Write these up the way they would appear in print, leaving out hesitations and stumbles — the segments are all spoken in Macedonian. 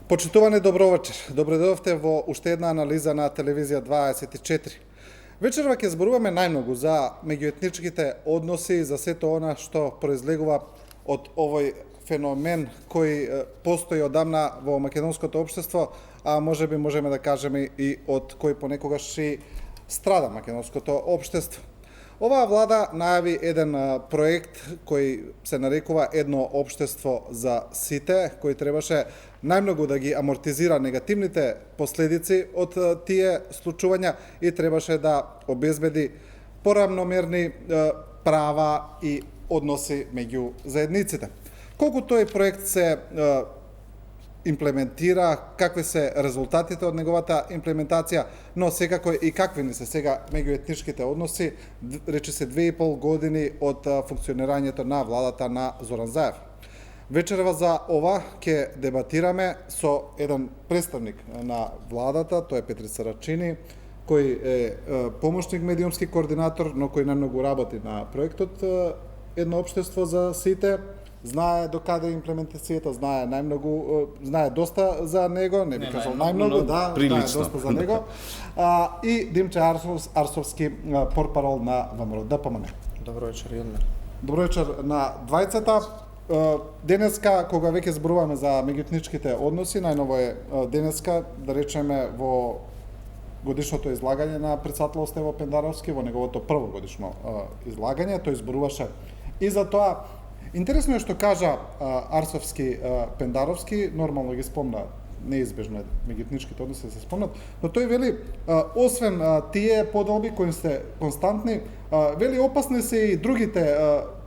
Почитувани добровечер, добредовте во уште една анализа на телевизија 24. Вечерва ќе зборуваме најмногу за меѓуетничките односи, за сето она што произлегува од овој феномен кој постои одамна во македонското општество, а можеби можеме да кажеме и од кој понекогаш и страда македонското општество. Оваа влада најави еден проект кој се нарекува Едно општество за сите, кој требаше најмногу да ги амортизира негативните последици од тие случувања и требаше да обезбеди порамномерни права и односи меѓу заедниците. Колку тој проект се имплементира, какви се резултатите од неговата имплементација, но секако и какви не се сега меѓуетничките односи, рече се 2,5 години од функционирањето на владата на Зоран Заев. Вечерва за ова ќе дебатираме со еден представник на владата, тој е Петрица Рачини, кој е помошник медиумски координатор, но кој најмногу работи на проектот Едно општество за сите. Знае докаде имплементацијата, знае доста за него, не би кажал најмногу, да, знае доста за него. И Димче Арсовски, портпарол на ВМРО ДПМН. Добро вечер, Јелмир. Добро вечер на двајцата. Денеска, кога веќе зборуваме за меѓуетничките односи, најново е денеска, да речеме, во годишното излагање на председател Стево Пендаровски, во неговото прво годишно излагање, тој зборуваше и за тоа. Интересно е што кажа Арсовски Пендаровски, нормално ги спомна, неизбежно е меѓуетничките односи да се спомнат, но тој вели, освен тие поделби кои се константни, вели опасни се и другите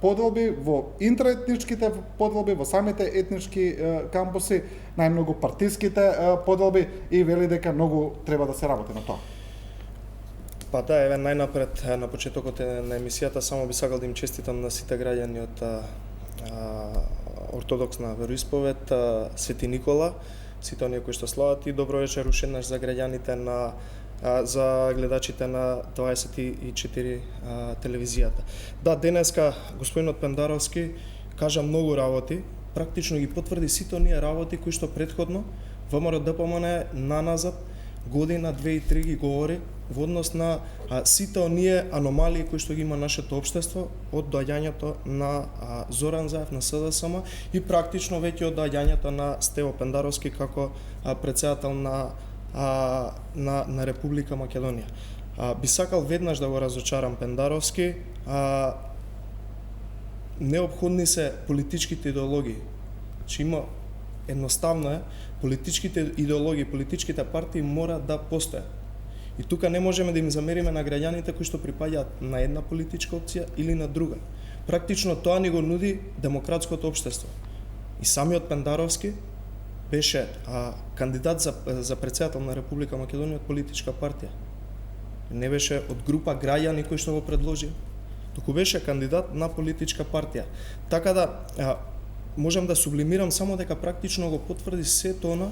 поделби во интраетничките поделби, во самите етнички кампуси, најмногу партиските поделби и вели дека многу треба да се работи на тоа. Па да, еве најнапред на почетокот на емисијата само би сакал да им честитам на сите граѓани од ортодоксна вероисповед Свети Никола, сите оние кои што слават, и добро вечер уште еднаш за граѓаните за гледачите на 24 телевизијата. Да, денеска господинот Пендаровски кажа многу работи, практично ги потврди сите оние работи кои што претходно ВМРО ДПМН наназад година, 2 и 3 ги говори во однос на сите оние аномалии кои што ги има нашето општество од доаѓањето на Зоран Заев на СДСМ и практично веќе од доаѓањето на Стево Пендаровски како претседател на Република Македонија. Би сакал веднаш да го разочарам Пендаровски, неопходни се политичките идеологии. Че има едноставно е, политичките идеологии, политичките партии мора да постојат. И тука не можеме да им замериме на граѓаните кои што припаѓаат на една политичка опција или на друга. Практично тоа ни го нуди демократското општество. И самиот Пендаровски беше кандидат за претседател на Република Македонија од политичка партија. Не беше од група граѓани кои што го предложи, туку беше кандидат на политичка партија. Така да можам да сублимирам само дека практично го потврди сето она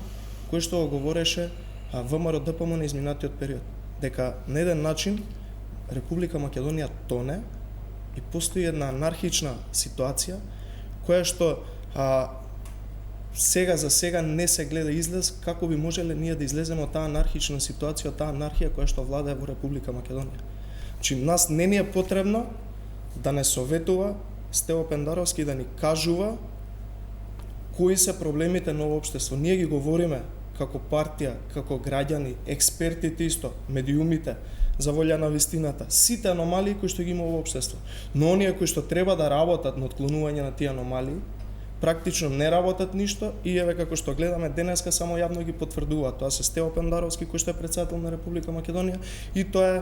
кое што го говореше ВМРО ДПМН на изминатиот период. Дека на еден начин Република Македонија тоне и постои една анархична ситуација која што сега за сега не се гледа излез како би можеле ние да излеземе од таа анархична ситуација, од таа анархија која што владае во Република Македонија. Значи нас не ни е потребно да не советува Стево Пендаровски да ни кажува кои се проблемите на овој општество. Ние ги говориме како партија, како граѓани, експертите исто, медиумите, за волја на вистината, сите аномалии кои што ги има во општество. Но оние кои што треба да работат на отклонување на тие аномалии, практично не работат ништо и еве како што гледаме денеска само јавно ги потврдуваат. Тоа се Стево Пендаровски кој што е претседател на Република Македонија и тоа е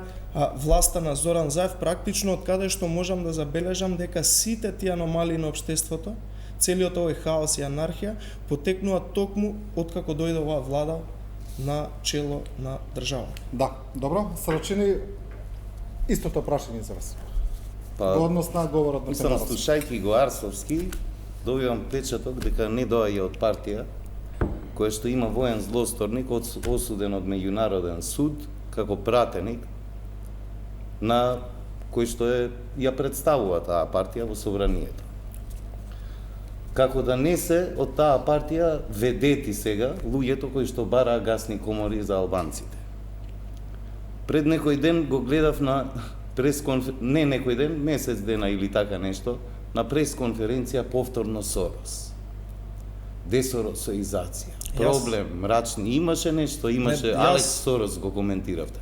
власта на Зоран Заев, практично од каде што можам да забележам дека сите тие аномалии на општеството, целиот овој хаос и анархија потекнуваат токму откако дојде оваа влада на чело на држава. Да, добро, Срачини, истото прашање за вас. Во однос на говорот на Пендаровски. Слушајќи го Арсовски, добивам печаток дека не доаѓа од партија која што има воен злосторник осуден од меѓународен суд како пратеник на кој што ја представува таа партија во собранието. како да не се од таа партија ведети сега луѓето кои што бараа гасни комори за албанците. Пред некој ден го гледав на не некој ден, месец дена или така нешто, на пресконференција повторно Сорос. Десоросоизација. Проблем, мрачни, имаше нешто, имаше Алекс Сорос го коментиравте.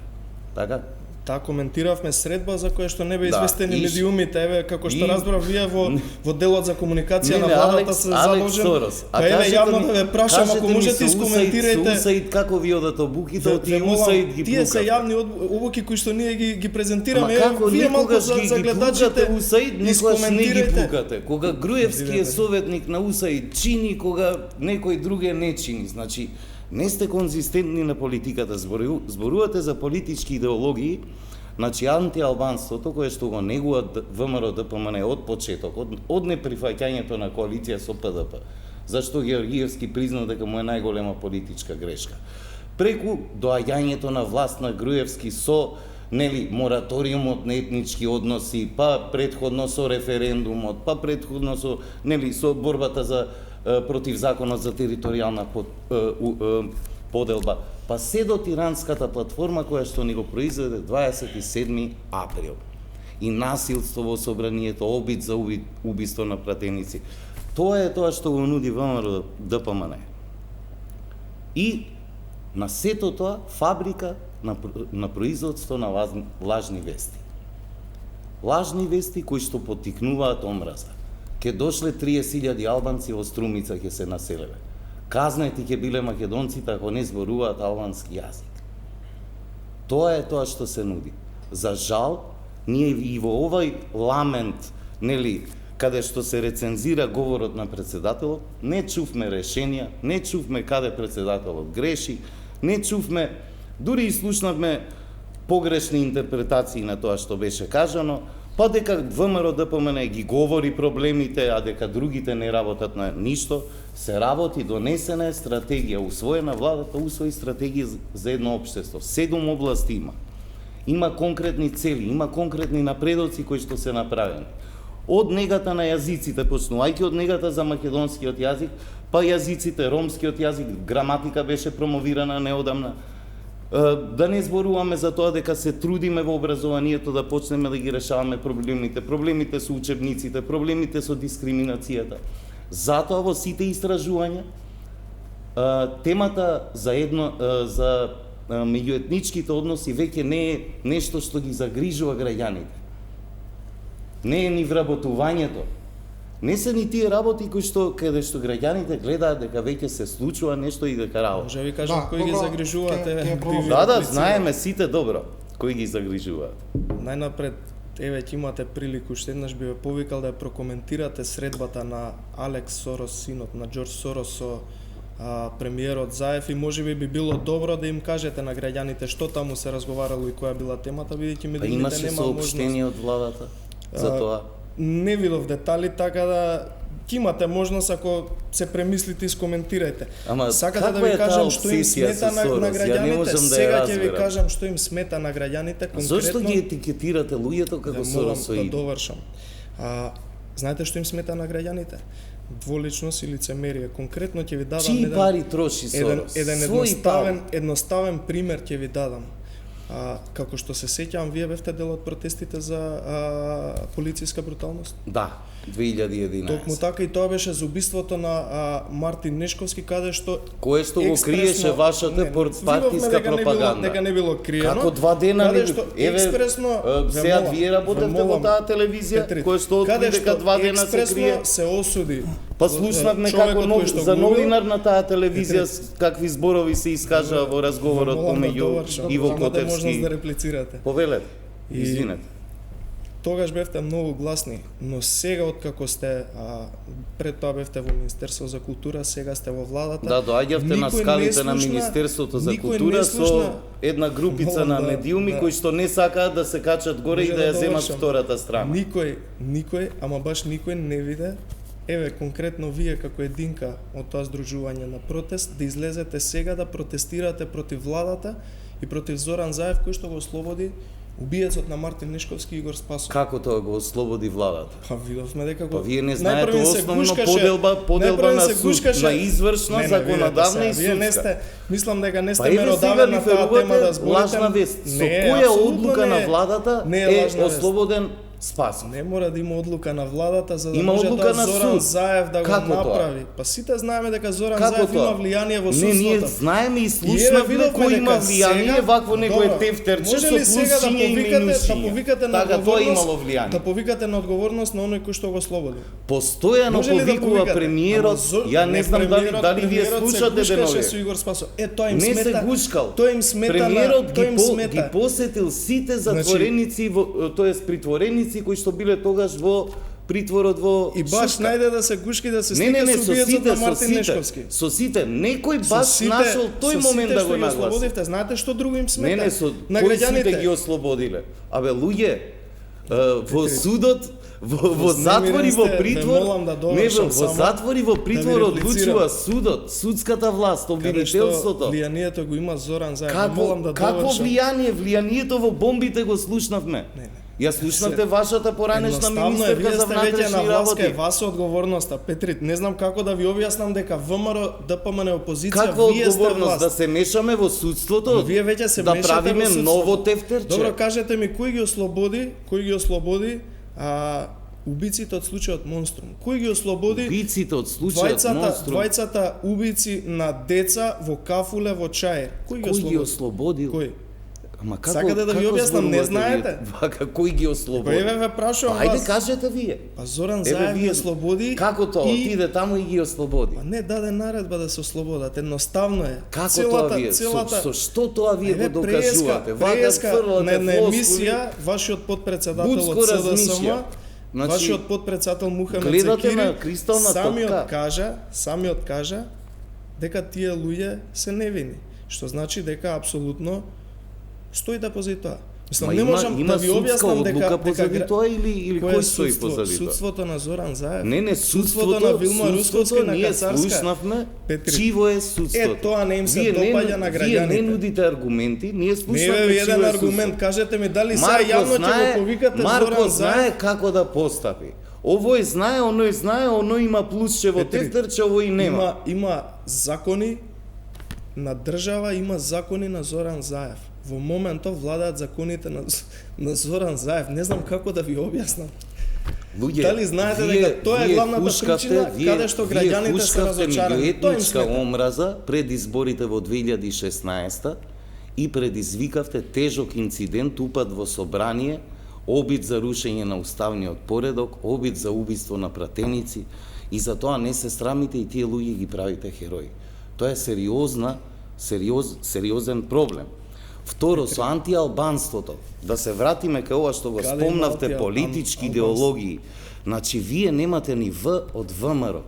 Така? Таа коментиравме средба за која што не бе известени медиумите, еве како што разбрав вие во делот за комуникација на владата се заложен. Па еве јавно да ве прашам ако можете искоментирајте. Усаид како ви одат обуките, од тие Усаид ги пукат. Тие се јавни обуки кои што ние ги презентираме, вие малку за гледачите Усаид никогаш не ги пукате. Кога Груевски е советник на Усаид чини, кога некој друг не чини, значи не сте конзистентни на политиката, зборувате за политички идеологии, значи антиалбанството кое што го негуваат ВМРО ДПМН од почеток, од неприфаќањето на коалиција со ПДП, зашто Георгиевски признал дека му е најголема политичка грешка. Преку доаѓањето на власт на Груевски со мораториумот на етнички односи, па претходно со референдумот, па претходно со со борбата за против законот за територијална поделба, па се до тиранската платформа која што ни го произведе 27 април. И насилство во собранието, обид за убиство на пратеници. Тоа е тоа што го нуди ВМРО ДПМН. И на сето тоа фабрика на производство на лажни вести. Лажни вести кои што поттикнуваат омраза. Ке дошле 30.000 албанци во Струмица ќе се населеве. Казнети ќе биле македонците ако не зборуваат албански јазик. Тоа е тоа што се нуди. За жал, ние и во овој ламент, каде што се рецензира говорот на председателот, не чувме решенија, не чувме каде председателот греши, не чувме, дури и слушнавме погрешни интерпретации на тоа што беше кажано, па дека ВМРО ДПМН ги говори проблемите, а дека другите не работат на ништо, се работи, донесена е стратегија, усвоена владата, усвои стратегија за едно општество. 7 области има. Има конкретни цели, има конкретни напредоци кои што се направени. Од негата на јазиците, почнувајќи од негата за македонскиот јазик, па јазиците, ромскиот јазик, граматика беше промовирана неодамна. Да не зборуваме за тоа дека се трудиме во образованието да почнеме да ги решаваме проблемите. Проблемите со учебниците, проблемите со дискриминацијата. Затоа во сите истражувања темата за меѓуетничките односи веќе не е нешто што ги загрижува граѓаните. Не е ни вработувањето. Не се ни тие работи кои што каде што граѓаните гледаат дека веќе се случува нешто и дека работи. Може ви кажам кои ги загрижуваат, Да, знаеме сите добро кои ги загрижуваат. Најнапред, еве ќе имате прилику, уште еднаш би ве повикал да ја прокоментирате средбата на Алекс Сорос, синот на Џорџ Сорос со премиерот Заев, и можеби би било добро да им кажете на граѓаните што таму се разговарало и која била темата, бидејќи медиумите нема можност. Имаше соопштение од владата за тоа. Не видов детали, така да ќе имате можност ако се премислите и скоментирајте. Сакате да ви кажам што им смета на граѓаните, сега ќе ви кажам што им смета на граѓаните конкретно. Зошто ги етикетирате луѓето како Соросоиди? Да довршам. Знаете што им смета на граѓаните? Дволичност и лицемерие. Конкретно ќе ви дадам чии пари троши Сорос? Еден едноставен пример ќе ви дадам. Како што се сеќавам, вие бевте дел од протестите за полициска бруталност? Да, 2011. Токму така и тоа беше за убиството на Мартин Нешковски, каде што кое што го криеше вашата партиска пропаганда. Дека не било криено. Како 2 дена каде што експресно сега вие работевте во таа телевизија, кој што откри дека 2 дена се крие. Се осуди. Па слушнавме како за новинар на таа телевизија какви зборови се искажа во разговорот помеѓу Иво Котевски. Да реплицирате. Повелете. Извинете. Тогаш бевте многу гласни, но сега откако сте пред тоа бевте во Министерство за култура, сега сте во владата. Да, доаѓавте на скалите на Министерството за култура со една групица на медиуми кои што не сакаат да се качат горе и да ја земат втората страна. Никој, ама баш никој не виде. Еве, конкретно вие како единка од тоа здружување на протест, да излезете сега да протестирате против владата и против Зоран Заев, кој што го ослободи Убиецот на Мартин Нешковски Игор Спасов. Како тоа го ослободи владата? Па видовме дека го... Па вие не знаете Најпрвен се основно гушкаше- поделба најпрвен на се суд, гушкаше- на извршна, Не, законодавна и Вие не судска. сте, мислам дека не Па сте еве сега меродавен ви на таа тема да зборите. лажна вест. Со Не, која апсолутно одлука не на е. владата Не е е лажна вест. ослободен Спасов? Не мора да има одлука на владата за да Има може одлука тоа на Зоран суд. Заев да Како го тоа? направи. Па сите знаеме дека Зоран Како Заев има тоа? влијание во Не, ние судството. знаеме и И еве слушнавме видовме кој има дека влијание, сега- вакво некое Добро, тефтерче може со ли сега да плюсиња и повикате, да минусиња. повикате на Така тоа одговорност, имало влијание. да повикате на одговорност на оној кој што го слободи? Постојано Може ли да повикува повикате? премиерот, Ама ја не знам дали вие премиерот слушате се гушкаше денове. со Игор Спасов. Тоа им Не смета. се гушкал. Тоа им смета Премиерот тоа им ги смета. посетил сите затвореници, тоест притвореници кои што биле тогаш во притворот во И баш Шушка. најде да се гушки да се Не, слика не, со со убиецот сите, на со Мартин сите, Нешковски. со сите. Некој Со баш сите- нашол тој со момент сите да што го ги нагласи. ослободивте, знаете што друго им смета? Не, со на кои сите граѓаните. ги ослободиле? Абе, луѓе, во судот, во затвори, во Ве притвор, молам да не, довршам во само затвори, во притвор да ви реплицирам. одлучува судот, судската власт, Каде што обвинителството. влијанието го има Зоран Заев. Какво, Молам да какво довршам. влијание? Влијанието во бомбите го слушнавме. Не. Ја слушнавте вашата поранешна Едноставно е, министерка вие за сте веќе на внатрешни власка, работи. вас е одговорноста. Петри, не знам како да ви објаснам дека ВМРО, ДПМН опозиција, Каква вие сте одговорност власт. да се мешаме во судството? Вие веќе се да мешате правиме во судството. ново тефтерче. Добро, кажете ми кој ги ослободи убиците од случајот Монструм? Кој ги ослободи Убиците од случајот Монструм. двајцата убици на деца во Кафуле во Чаир? Кој Кој ги ослободил? Кој? Ама како, Сакате да ви како објаснам, не зборувате знаете? вие? Вака, кој ги ослободи? Па еве ве прашувам Ајде вас. кажете вие. Па Зоран Еве Заев ги вие ослободи. Како тоа? и- Отиде таму и ги ослободи. Па не даде наредба да се ослободат, едноставно е. Како тоа вие? Со што тоа вие го докажувате? Вака фрлате на флоскули. емисија, вашиот подпредседател Буцко од размишља. СДСМ, Значи, вашиот подпредседател Мухамед гледате Секири, на кристална топка. самиот кажа дека тие луѓе се невини, што значи дека апсолутно стоите позади тоа. Мислам, Ма не можам има да ви судска објаснам одлука позади тоа или Кој е кој стои судство? позади тоа? Судството на Зоран Заев. Не, судството на Вилма Русковски на ние Кацарска. слушнавме Петри, чиво е судството. тоа не им се Вие допаѓа на Вие не граѓаните. нудите аргументи, ние Не слушнавме е еден чиво е аргумент, судството. кажете ми дали сега Марко јавно ќе знае, го повикате Марко Зоран знае Заев? како да постапи. Овој знае, оној има плюсче во Петри, тефтерче, овој нема. Има закони на држава, има закони на Зоран Заев. Во моментов владаат законите на Зоран Заев. Не знам како да ви објаснам. Луѓе, Дали знаете вие- дека тоа е вие главната хушкавте- причина вие- каде што граѓаните вие се хушкавте разочарани? Тоа им меѓуетничка смета. омраза пред изборите во 2016 и предизвикавте тежок инцидент, упад во собрание, обид за рушење на уставниот поредок, обид за убиство на пратеници и за тоа не се срамите и тие луѓе ги правите херои. Тоа е сериозен проблем. Второ, со антиалбанството, да се вратиме кај ова што го Каде има спомнавте, политички идеологии. Значи, вие немате ни В од ВМРО.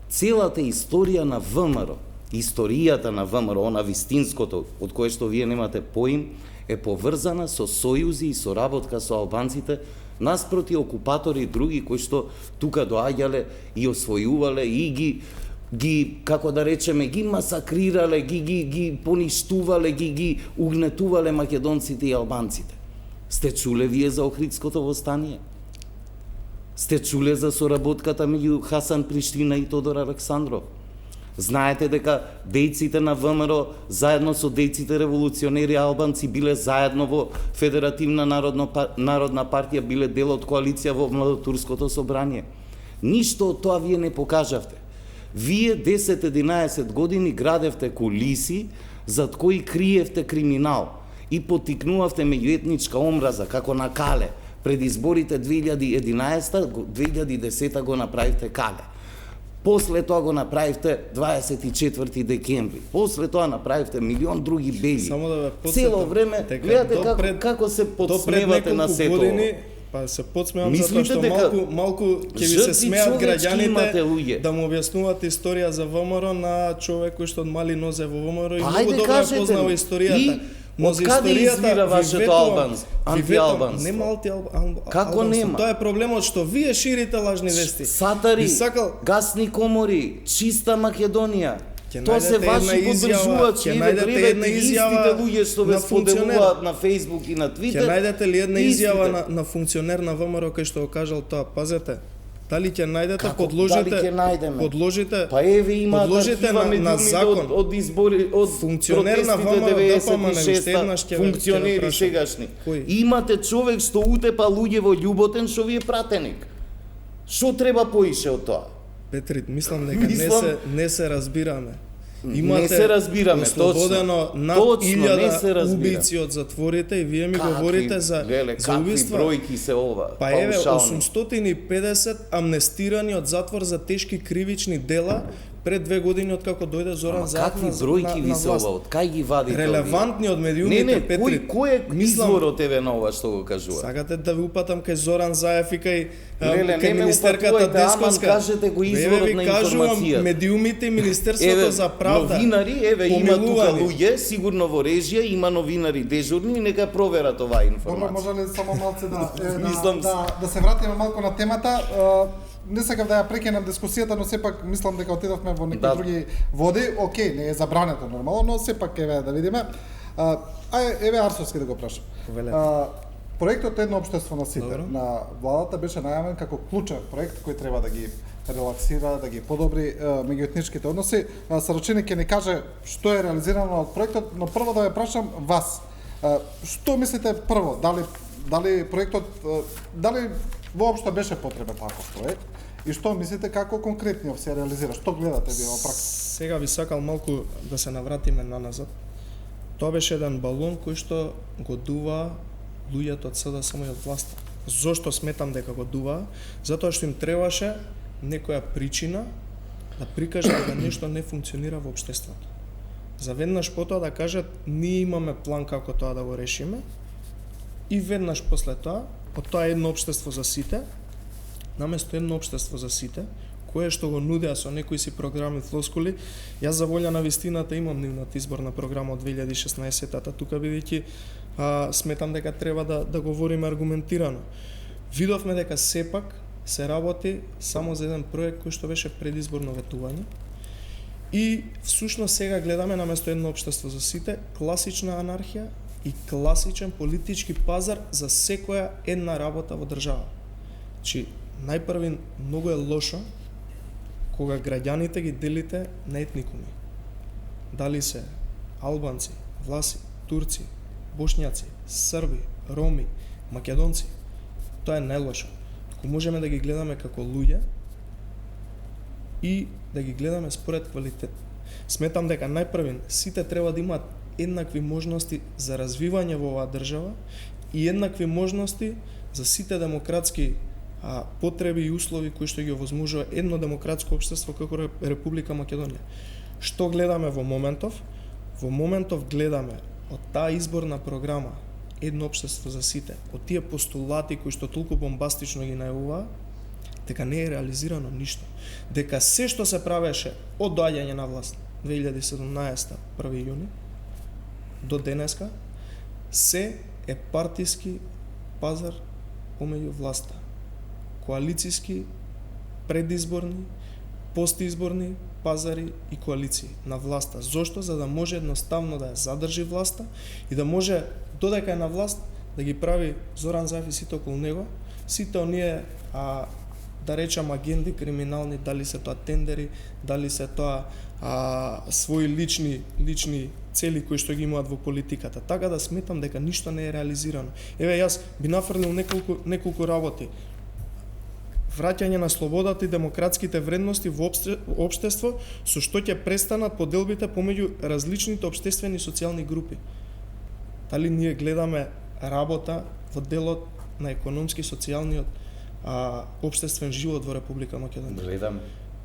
Целата историја на ВМРО, историјата на ВМРО, она вистинското, од кое што вие немате поим, е поврзана со сојузи и соработка со албанците наспроти окупатори и други кои што тука доаѓале и освојувале и ги како да речеме, ги масакрирале, ги поништувале, ги угнетувале македонците и албанците. Сте чуле вие за Охридското востание? Сте чуле за соработката меѓу Хасан Приштина и Тодор Александров? Знаете дека дејците на ВМРО заедно со дејците револуционери албанци биле заедно во Федеративна народна партија, биле дел од коалиција во Младотурското собрание. Ништо од тоа вие не покажавте. Вие 10-11 години градевте кулиси зад кои криевте криминал и потикнувавте меѓуетничка омраза како на Кале. Пред изборите 2011-2010 го направивте Кале. После тоа го направивте 24 декември. После тоа направивте милион други бели. Само да ве потсетам, Цело време дека гледате како се подсмевате на сето години, па се подсмевам Мислите затоа што дека малку ќе ви се жртви смеат човечки имате, граѓаните луѓе. да му објаснуваат историја за ВМРО на човек кој што од мали нозе во ВМРО и Па, многу ајде, добро ја кажете познава ми. историјата. И од каде извира вашето антиалбанство? Нема Како нема? Тоа е проблемот што вие ширите лажни вести. Сатари, Би сакал гасни комори, чиста Македонија. Ќе Тоа се најдете ваши една изјава, поддржувачи, ќе еве најдете гледате една истите изјава луѓе што ве на функционер. споделуваат на Facebook и на Ќе Twitter. најдете ли една изјава Истите. на функционер на ВМРО кој што го кажал тоа? Пазете. Дали ќе најдете, Како, дали ќе најдеме? подложите Па еве имаат подложите архива на медиумите закон. од избори, од Функционер на протестите ВМРО, ДПМН, уште 96-та, еднаш ќе ве функционери прашам. сегашни. Кој? Имате човек што утепа луѓе во љуботен, што ви е пратеник. Што треба поише од тоа? Петри, мислам дека Мислам- не се разбираме. Не се разбираме, ослободено точно. над Точно, не 1000 се разбираме. убици од затворите и вие ми говорите за какви убиства. бројки се ова? Па еве, паушални. 850 амнестирани од затвор за тешки кривични дела пред 2 години од како дојде Зоран Ама Заев какви на бројки ви се власт. ова? Од кај ги вадите? Релевантни од Не, медиумите, не, Петри. кој е Мислам- изворот еве на ова што го кажува? Сакате да ви упатам кај Зоран Заев и кај Леле, кај не ме министерката упатувајте, аман Десковска. кажете го изворот Еве ви на кажувам, информацијата. медиумите и Министерството за правда. новинари, еве има тука помилувани. луѓе, сигурно во режија има новинари дежурни, нека проверат оваа Добро, информација. може ли само малце Мислам- да се вратиме малку на темата? Не сакав да ја прекинам дискусијата, но сепак мислам дека отидовме во некои Да. други води. Океј, не е забрането нормално, но сепак еве да видиме. Еве Арсовски да го прашам. Повелете. Проектот Едно општество на сите Добро. на владата беше најавен како клучен проект кој треба да ги релаксира, да ги подобри меѓуетничките односи. Сарачини ќе ни каже што е реализирано од проектот, но прво да ве прашам вас. Што мислите прво, дали проектот дали воопшто беше потребен таков проект и што мислите како конкретно се реализира? Што гледате ви во пракса? Сега ви сакал малку да се навратиме наназад. Тоа беше еден балон кој што го дува луѓето од СДСМ и од власта. Зошто сметам дека го дува? Затоа што им требаше некоја причина да прикажат дека нешто не функционира во општеството. За веднаш потоа да кажат ние имаме план како тоа да го решиме и веднаш после тоа, од тоа едно општество за сите, наместо едно општество за сите, кое што го нудеа со некои си програми флоскули, јас за волја на вистината имам нивната изборна програма од 2016-та, тука бидејќи сметам дека треба да говориме аргументирано. Видовме дека сепак се работи само за еден проект кој што беше предизборно ветување и всушност сега гледаме наместо едно општество за сите, класична анархија и класичен политички пазар за секоја една работа во држава. Значи, најпрви многу е лошо кога граѓаните ги делите на етникуми. Дали се албанци, власи, турци, бошњаци, срби, роми, македонци. Тоа е најлошо. Ако можеме да ги гледаме како луѓе и да ги гледаме според квалитет. Сметам дека најпрвен сите треба да имаат еднакви можности за развивање во оваа држава и еднакви можности за сите демократски потреби и услови кои што ги овозможува едно демократско општество како Република Македонија. Што гледаме во моментов? Во моментов гледаме од таа изборна програма Едно општество за сите, од тие постулати кои што толку бомбастично ги најавуваа, дека не е реализирано ништо. Дека се што се правеше од доаѓање на власт 2017 1 јуни до денеска се е партиски пазар помеѓу власта. Коалициски, предизборни, постизборни пазари и коалиции на власта. Зошто? За да може едноставно да ја задржи власта и да може додека е на власт да ги прави Зоран Заев и сите околу него, сите оние да речам агенди криминални, дали се тоа тендери, дали се тоа своји лични цели кои што ги имаат во политиката. Така да сметам дека ништо не е реализирано. Еве јас би нафрлил неколку работи. Враќање на слободата и демократските вредности во општество со што ќе престанат поделбите помеѓу различните општествени и социјални групи. Дали ние гледаме работа во делот на економски и социјалниот општествен живот во Република Македонија?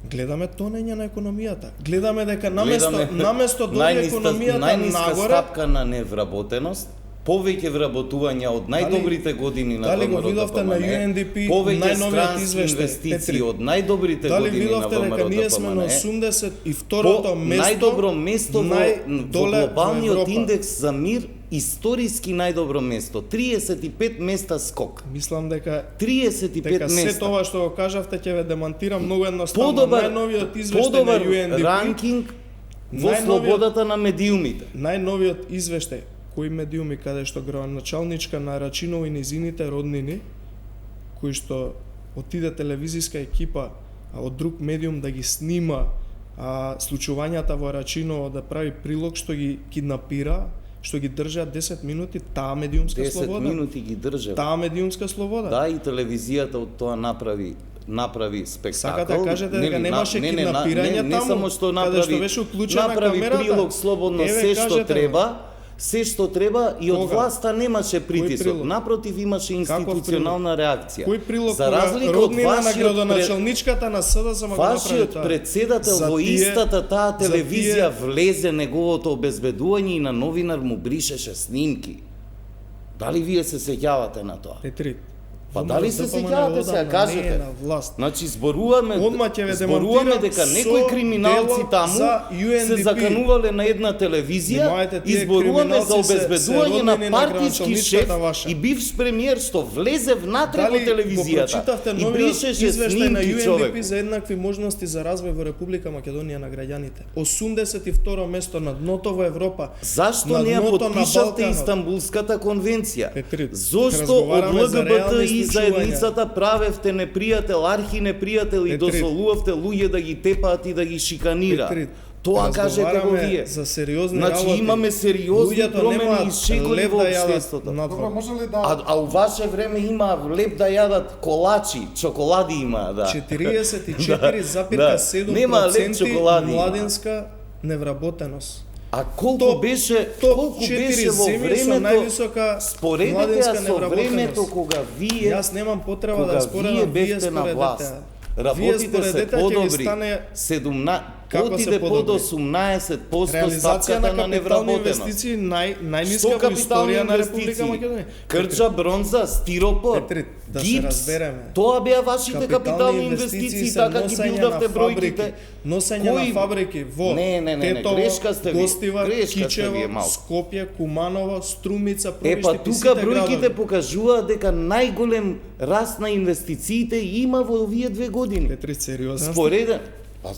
Гледаме тонење на економијата. Гледаме дека наместо дојде економијата најниска нагоре, стапка на невработеност, повеќе вработувања од најдобрите години на дали го ВМРО видовте на UNDP повеќе најновиот странски извештај, инвестиции Петри? од најдобрите Дали години на видовте дека ВМРО ние сме на 82-то место, најдобро место во најдоле во глобалниот Европа? индекс за мир, историски најдобро место, 35 места скок. Мислам дека 35 се места. тоа што го кажавте ќе ве демантира многу едноставно. Подобар Најновиот извештај на UNDP ранкинг во слободата на медиумите. Најновиот извештај кои медиуми каде што градоначалничка на Рачиново и низините роднини, кои што отиде телевизиска екипа од друг медиум да ги снима случувањата во Рачиново, да прави прилог што ги киднапира, што ги држат 10 минути, таа медиумска 10 слобода. минути ги држа. Таа медиумска слобода. Да, и телевизијата од тоа направи спектакл. Сакате да кажете дека немаше киднапирање не таму, само што каде што беше уклучена направи камерата? прилог слободно Еве, се што треба и од Кога? власта немаше притисок. прилог? Напротив, имаше институционална реакција. Кој прилог За разлика од роднина на вашиот градоначалничката на СДСМ го направи Вашиот тоа? председател За во тие- истата таа за телевизија тие- влезе неговото обезбедување и на новинар му бришеше снимки. Дали вие се сеќавате на тоа? Петри. Па дали се сеќавате сега, кажете? Не е на власт. Значи зборуваме Одма ќе ве зборуваме демонтирам дека со некои криминалци дело таму за се UNDP. заканувале на една телевизија Внимавајте, и тие зборуваме за криминалци се обезбедување на роднини на партиски градоначалничката шеф ваша. и бивш премиер што влезе внатре во Дали го телевизијата прочитавте и новиот бришеше извештај на снимки човек. UNDP за еднакви можности за развој во Република Македонија на граѓаните? 82 место на дното во Европа. Зашто на не ја дното на подпишавте Балканот? Истанбулската конвенција? Петри, Зошто од разговараме за ЛГБТ реални и случувања. заедницата правевте непријател, архинепријател и Петри, дозволувавте луѓе да ги тепаат и да ги шиканира? Петри, Тоа кажете го разговараме вие. за сериозни Значи работи. имаме сериозни Луѓето промени немаат исчекли лев во да јадат општеството. надвор. Добро, може ли да... А у ваше време има леп да јадат колачи, чоколади има, да. 44,7% Нема леп чоколади. младинска невработеност. А колку Топ- беше топ колку 4 беше во земји со времето највисока споредете младинска ја со невработеност. времето кога вие Јас немам потреба да кога споредам, вие вие бевте на споредете. власт. Вие Работите се споредете, ќе ви подобри. стане 17 Како се отиде под подобри? 18% реализација стапката на на капитални невработеност. инвестиции најниска Што во капитални историја на Република инвестиции? Македонија. Крча, бронза, стиропор, Петри, да се гипс. разбереме. Тоа беа вашите капитални инвестиции, се така ги носење билдавте на бројките. фабрики, носење Кој- на фабрики во Не, Тетово, грешка сте вие. Гостивар, Грешка сте Кичево, вие малку. Скопје, Куманово, Струмица, Па Провишти, тука бројките покажуваат дека најголем раст на инвестициите има во овие 2 години. Петри, сериозно. Спореден. Па,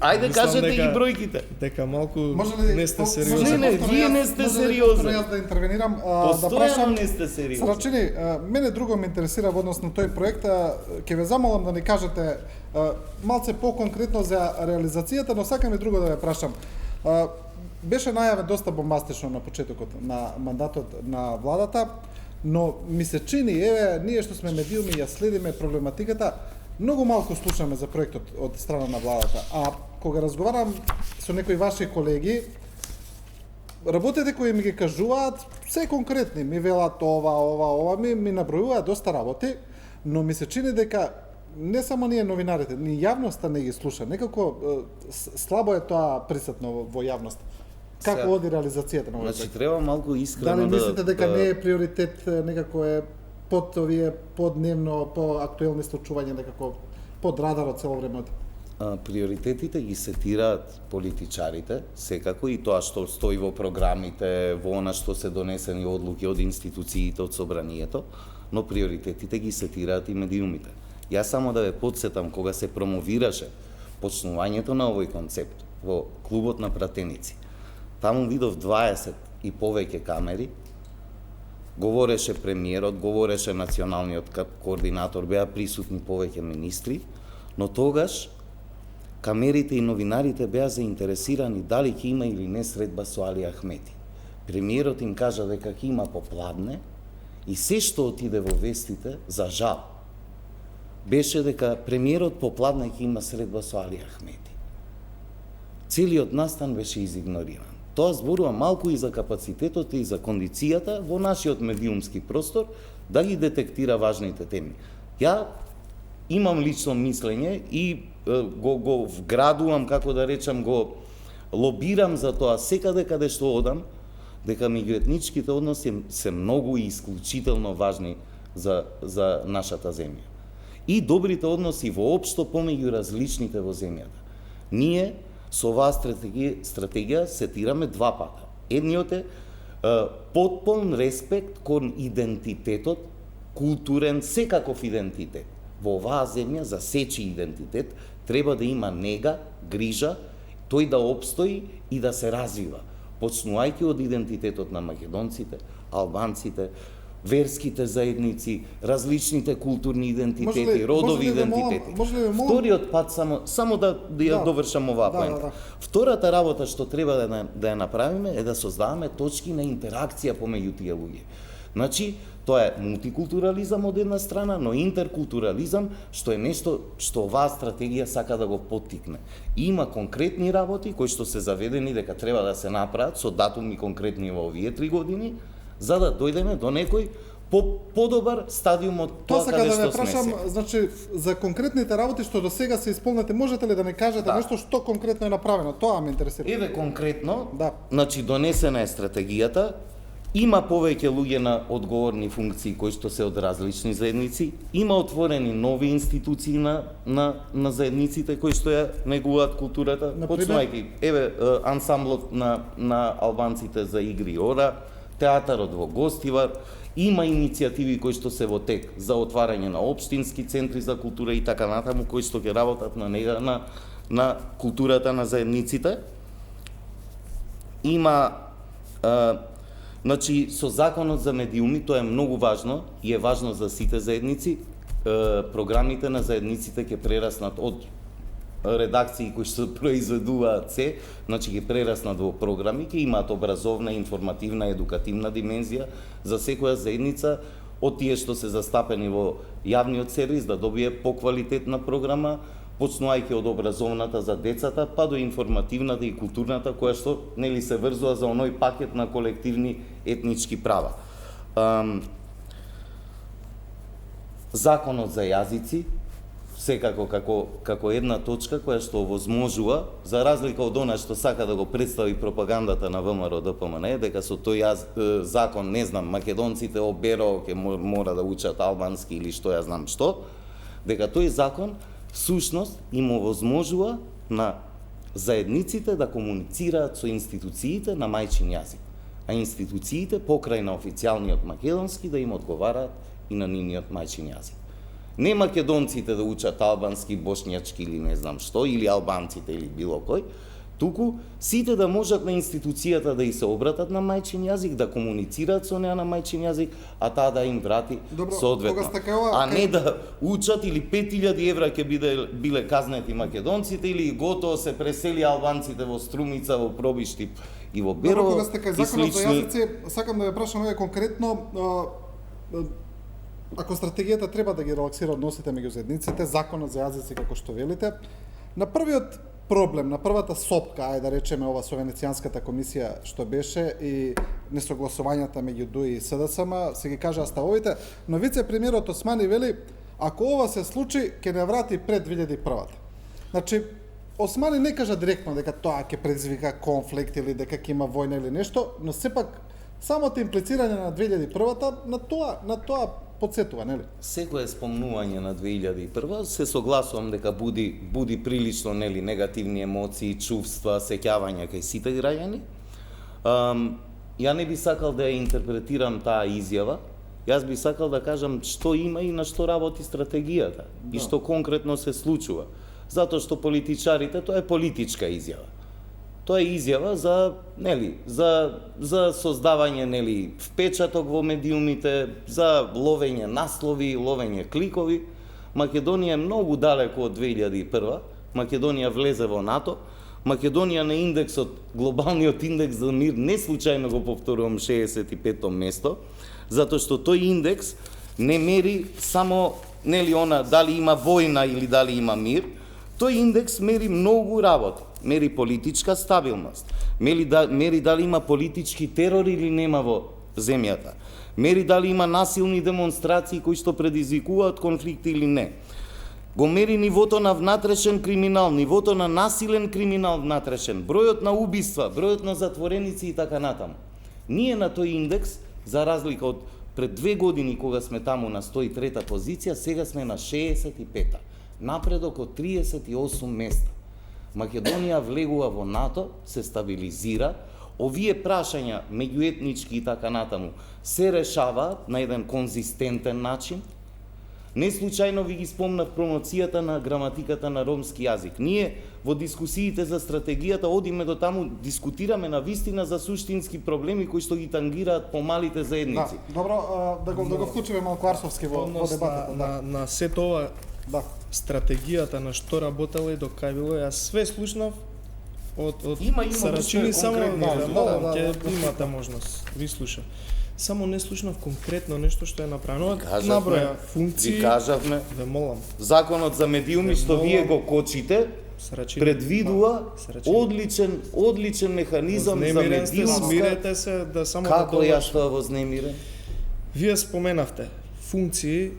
ајде Мислам кажете ги дека- бројките. Дека малку Може ли... не сте може ли сериозни. Не, повторно вие јас- не сте може ли сериозни. повторно јас да интервенирам, да Постојано прашам... не сте сериозни. Срачини, мене друго ме интересира во однос на тој проект, ќе ве замолам да ни кажете малце по-конкретно за реализацијата, но сакам и друго да ве прашам. Беше најавен доста бомбастично на почетокот на мандатот на владата, но ми се чини, еве, ние што сме медиуми ја следиме проблематиката, многу малку слушаме за проектот од страна на владата. А кога разговарам со некои ваши колеги, работите кои ми ги кажуваат се конкретни, ми велат ова, ми набројуваат доста работи, но ми се чини дека не само ние новинарите, ни јавноста не ги слуша. Некако слабо е тоа присутно во јавност. Како Сега, оди реализацијата на овој Значи проект? треба малку искрено Дали мислите дека да не е приоритет, некако е под овие подневно, по актуелни случувања, некако под радарот цело време? приоритетите ги сетираат политичарите, секако и тоа што стои во програмите, во она што се донесени одлуки од институциите, од собранието, но приоритетите ги сетираат и медиумите. Јас само да ве подсетам кога се промовираше почнувањето на овој концепт во клубот на пратеници. Таму видов 20 и повеќе камери, говореше премиерот, говореше националниот координатор, беа присутни повеќе министри, но тогаш камерите и новинарите беа заинтересирани дали ќе има или не средба со Али Ахмети. Премиерот им кажа дека ќе има попладне и се што отиде во вестите, за жал, беше дека премиерот попладне ќе има средба со Али Ахмети. Целиот настан беше изигнориран. Тоа зборува малку и за капацитетот и за кондицијата во нашиот медиумски простор да ги детектира важните теми. Ја имам лично мислење и го вградувам, како да речам, го лобирам за тоа секаде каде што одам, дека меѓуетничките односи се многу и исклучително важни за нашата земја. И добрите односи воопшто помеѓу различните во земјата. Ние со оваа стратегија сетираме два пата. Едниот е потполн респект кон идентитетот, културен, секаков идентитет. Во оваа земја за сечи идентитет треба да има нега, грижа тој да обстои и да се развива, почнувајќи од идентитетот на македонците, албанците, верските заедници, различните културни идентитети, родови идентитети. Вториот пат, само да ја довршам оваа поента. Втората работа што треба да ја направиме е да создаваме точки на интеракција помеѓу тие луѓе. Значи, тоа е мултикултурализам од една страна, но интеркултурализам, што е нешто што оваа стратегија сака да го поттикне. Има конкретни работи кои што се заведени дека треба да се направат со датуми конкретни во овие 3 години, за да дојдеме до некој подобар стадиум од тоа каде што сме сега. Значи, за конкретните работи што до сега се исполнете, можете ли да не кажете нешто што конкретно е направено? Тоа ме интересира. Еве конкретно, значи донесена е стратегијата, има повеќе луѓе на одговорни функции кои што се од различни заедници, има отворени нови институции на заедниците кои што ја негуваат културата, почнувајќи еве ансамблот на албанците за игри и ора, театарот во Гостивар, има иницијативи кои што се во тек за отварање на општински центри за култура и така натаму, кои што ќе работат на културата на заедниците. Има значи со законот за медиуми, тоа е многу важно и е важно за сите заедници. Програмите на заедниците ќе прераснат од редакции кои што произведуваат се, значи ќе прераснат во програми, ќе имаат образовна, информативна, едукативна димензија за секоја заедница, од тие што се застапени во јавниот сервис да добие поквалитетна програма, почнувајќи од образовната за децата, па до информативната и културната, која што нели се врзува за оној пакет на колективни етнички права. Законот за јазици, секако како една точка која што овозможува, за разлика од она што сака да го представи пропагандата на ВМРО ДПМН, дека со тој закон, не знам, македонците оберо ќе мора да учат албански или што ја знам што, дека тој закон всушност им овозможува на заедниците да комуницираат со институциите на мајчин јазик, а институциите покрај на официјалниот македонски да им одговараат и на нивниот мајчин јазик. Не македонците да учат албански, бошњачки или не знам што, или албанците или било кој, туку сите да можат на институцијата да и се обратат на мајчин јазик, да комуницираат со неа на мајчин јазик, а таа да им врати соодветно. А не да учат или 5000 евра ќе биле казнети македонците или готово се пресели албанците во Струмица, во Пробишти и во Берово. Кога сте кај законот за јазици, сакам да ве прашам еве конкретно, ако стратегијата треба да ги релаксира односите меѓу заедниците, законот за јазици како што велите, на првиот проблем, на првата сопка, ајде да речеме ова со Венецијанската комисија што беше и несогласувањата меѓу ДУИ и СДСМ, се ги кажа ставовите, но вице-премиерот Османи вели, ако ова се случи, ќе не врати пред 2001-та. Значи, Османи не кажа директно дека тоа ќе предизвика конфликт или дека ќе има војна или нешто, но сепак самото имплицирање на 2001-та на тоа подсетува, нели? Секое спомнување на 2001 се согласувам дека буди прилично нели негативни емоции, чувства, сеќавања кај сите граѓани. Ја не би сакал да ја интерпретирам таа изјава. Јас би сакал да кажам што има и на што работи стратегијата и што конкретно се случува. Затоа што политичарите, тоа е политичка изјава. Тоа е изјава за создавање впечаток во медиумите, за ловење наслови, ловење кликови. Македонија е многу далеко од 2001. Македонија влезе во НАТО. Македонија на индексот, глобалниот индекс за мир, не случајно го повторувам 65-то место, затоа што тој индекс не мери само она дали има војна или дали има мир. Тој индекс мери многу работи. Мери политичка стабилност, мери дали има политички терор или нема во земјата, мери дали има насилни демонстрации кои што предизвикуваат конфликти или не. Го мери нивото на внатрешен криминал, нивото на насилен криминал внатрешен, бројот на убиства, бројот на затвореници и така натаму. Ние на тој индекс, за разлика од пред 2 години кога сме таму на 103-та позиција, сега сме на 65-та. Напредок од 38 места. Македонија влегува во НАТО, се стабилизира, овие прашања меѓуетнички и така натаму се решаваат на еден конзистентен начин. Не случајно ви ги спомнав промоцијата на граматиката на ромски јазик. Ние во дискусиите за стратегијата одиме до таму, дискутираме на вистина за суштински проблеми кои што ги тангираат помалите Да, заедници. добро, да го вклучиме малку Арсовски во Однос дебатата. на сето ова Да. стратегијата на што работело и до кај било, јас све слушнав од Има Сарачини, уште само конкретни ве молам, да, ќе да. имате можност, ви слушам. Само не слушнав конкретно нешто што е направено. Кажавме, Наброја ви функции, кажавме, ве молам. законот за медиуми што вие го кочите, Сарачини, предвидува Сарачини. одличен механизам за Вознемирен сте, медиумска. смирете се да само Како да јас тоа вознемирен? Вие споменавте функции,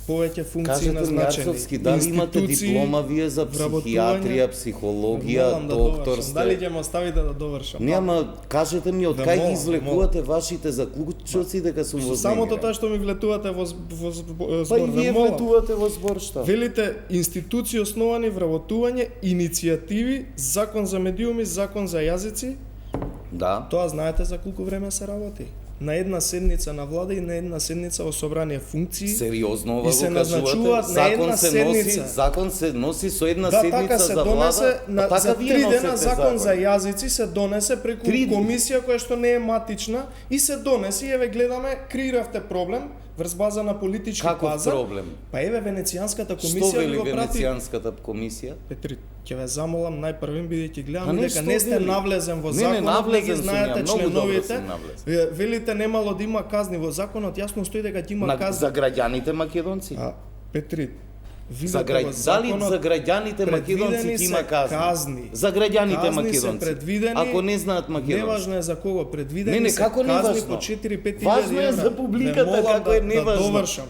повеќе функции Кажете ми, назначени. Арцовски, дали имате институции, диплома вие за психијатрија, вработување? психологија, Молам да доктор довршам. Дали сте? ќе ме оставите да довршам? Нема, кажете ми од Ве кај молам, ги извлекувате вашите заклучоци дека сум вознемирен? Самото тоа што ми влетувате во збор, Па и вие ве молам. влетувате во збор, што? Велите институции основани вработување, иницијативи, закон за медиуми, закон за јазици. Да. Тоа знаете за колку време се работи? На една седница на влада и на една седница во собрание функции. Сериозно ова И се го назначуваат кажувате? на една седница. Закон се носи со една Да, седница така се за донесе влада. на, така за вие 3 дена носите закон за јазици се донесе преку 3 дена. комисија која што не е матична и се донесе и еве гледаме креиравте проблем врз база на политички Каков пазар. проблем? Па еве Венецијанската Што комисија вели го прати. Венецијанската комисија? Петри, ќе ве замолам најпрвим бидејќи А гледам не, дека што не сте вели? навлезен во Не, законот, не ги навлезен сум ја, знаете многу добро членовите. сум навлезен. Велите немало да има казни во законот, јасно стои дека ќе има казни. За граѓаните македонци? А, Петри, За видете граѓ... во Дали законот за граѓаните македонци предвидени ќе има се казни? казни. За граѓаните Казни се македонци. предвидени, Ако не знаат македонски. Неважно е за кого предвидени Не, се како казни неважно? по 4-5 илјади Важно е евра. за публиката Ве молам како е да неважно. довршам.